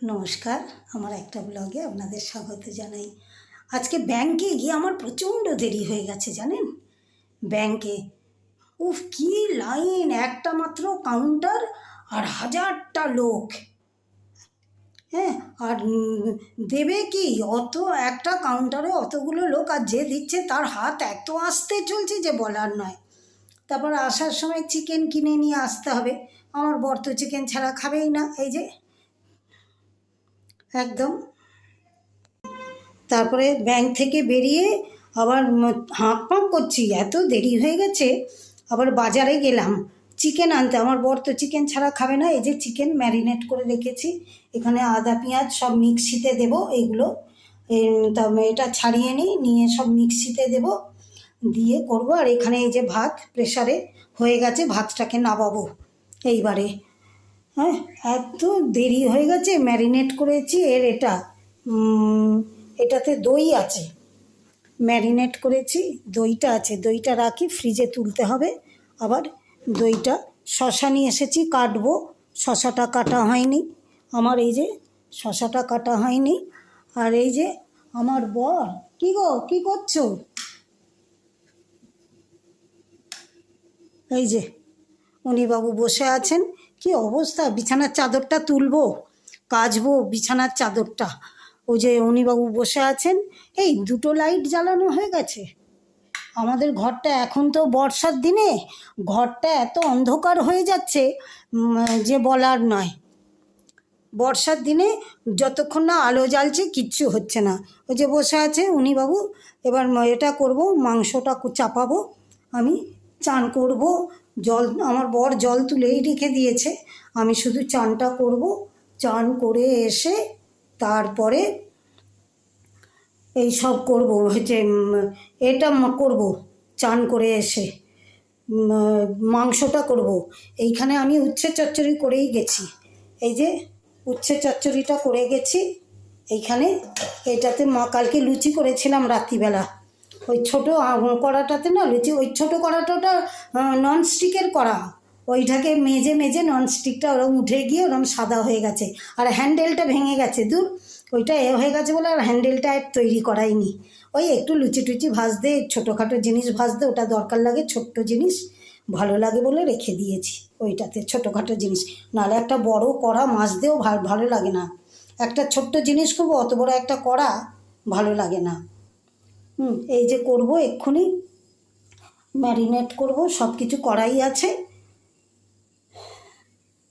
নমস্কার, আমার একটা ব্লগে আপনাদের স্বাগত জানাই। আজকে ব্যাংকে গিয়ে আমার প্রচণ্ড দেরি হয়ে গেছে জানেন। ব্যাংকে উফ কি লাইন, একটা মাত্র কাউন্টার আর হাজারটা লোক। হ্যাঁ, আর দেবে কি অত একটা কাউন্টারে অতগুলো লোক, আর যে দিচ্ছে তার হাত এত আস্তে চলছে যে বলার নয়। তারপর আসার সময় চিকেন কিনে নিয়ে আসতে হবে। আমার বর তো চিকেন ছাড়া খাবেই না, এই যে একদম। তারপরে ব্যাংক থেকে বেরিয়ে আবার হাঁক পাঁক করছি, এত দেরি হয়ে গেছে। আবার বাজারে গেলাম চিকেন আনতে, আমার বর তো চিকেন ছাড়া খাবে না। এই যে চিকেন ম্যারিনেট করে রেখেছি, এখানে আদা পেঁয়াজ সব মিক্সিতে দেবো। এইগুলো এটা ছাড়িয়ে নিয়ে সব মিক্সিতে দেবো, দিয়ে করবো। আর এখানে এই যে ভাত প্রেসারে হয়ে গেছে, ভাতটাকে নামাবো এইবারে। হ্যাঁ, এত দেরি হয়ে গেছে। ম্যারিনেট করেছি এটাতে দই আছে, ম্যারিনেট করেছি, দইটা আছে, দইটা রাখি, ফ্রিজে তুলতে হবে। আবার দইটা, শশা নিয়ে এসেছি, কাটবো। শশাটা কাটা হয়নি আমার, এই যে শশাটা কাটা হয়নি। আর এই যে আমার বর, কী গো কী করছো? এই যে উনি বাবু বসে আছেন। কি অবস্থা, বিছানার চাদরটা তুলবো, কাচবো বিছানার চাদরটা। ওই যে উনিবাবু বসে আছেন। এই দুটো লাইট জ্বালানো হয়ে গেছে আমাদের ঘরটা। এখন তো বর্ষার দিনে ঘরটা এত অন্ধকার হয়ে যাচ্ছে যে বলার নয়। বর্ষার দিনে যতক্ষণ না আলো জ্বালছে কিচ্ছু হচ্ছে না। ওই যে বসে আছে উনিবাবু। এবার এটা করব, মাংসটা চাপাবো, আমি চান করব। জল, আমার বর জল তুলেই রেখে দিয়েছে, আমি শুধু চানটা করব। চান করে এসে তারপরে এই সব করবো, হচ্ছে এটা করব। চান করে এসে মাংসটা করব। এইখানে আমি উচ্ছে চচ্চড়ি করেই গেছি, এই যে উচ্ছে চচ্চড়িটা করে গেছি এইখানে। এইটাতে কালকে লুচি করেছিলাম রাত্রিবেলা, ওই ছোটো কড়াটাতে না লুচি, ওই ছোটো কড়াটা ননস্টিকের কড়া, ওইটাকে মেজে মেজে ননস্টিকটা ওরম উঠে গিয়ে ওরম সাদা হয়ে গেছে। আর হ্যান্ডেলটা ভেঙে গেছে, দূর, ওইটা হয়ে গেছে বলে আর হ্যান্ডেলটা তৈরি করাইনি। ওই একটু লুচি টুচি ভাজতে, ছোটোখাটো জিনিস ভাজতে ওটা দরকার লাগে, ছোট্ট জিনিস ভালো লাগে বলে রেখে দিয়েছি ওইটাতে, ছোটোখাটো জিনিস। নাহলে একটা বড় কড়া মাজতেও ভালো লাগে না। একটা ছোট্ট জিনিস করবো, অত বড় একটা কড়া ভালো লাগে না। এই যে করব, এক্ষুনি ম্যারিনেট করব, সব কিছু করাই আছে।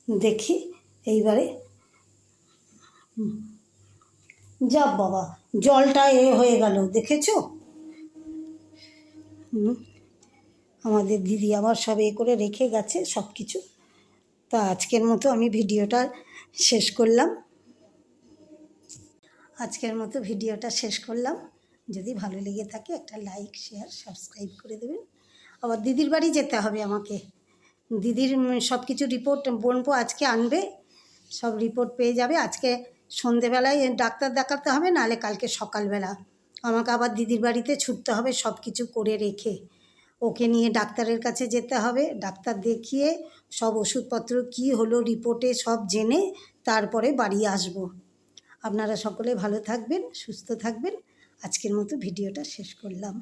দেখি এইবারে। যা বাবা, জলটা হয়ে গেল, দেখেছো? আমাদের দিদি আবার সব করে রেখে গেছে সব কিছু। তা আজকের মতো আমি ভিডিওটা শেষ করলাম। যদি ভালো লেগে থাকে একটা লাইক শেয়ার সাবস্ক্রাইব করে দেবেন। আবার দিদির বাড়ি যেতে হবে আমাকে, দিদির সব কিছু রিপোর্ট বলবো, আজকে আনবে, সব রিপোর্ট পেয়ে যাবে। আজকে সন্ধেবেলায় ডাক্তার দেখাতে হবে, নাহলে কালকে সকালবেলা আমাকে আবার দিদির বাড়িতে ছুটতে হবে, সব কিছু করে রেখে ওকে নিয়ে ডাক্তারের কাছে যেতে হবে। ডাক্তার দেখিয়ে সব ওষুধপত্র কী হলো রিপোর্টে সব জেনে তারপরে বাড়ি আসব। আপনারা সকলে ভালো থাকবেন, সুস্থ থাকবেন। আজকের মতো ভিডিওটা শেষ করলাম।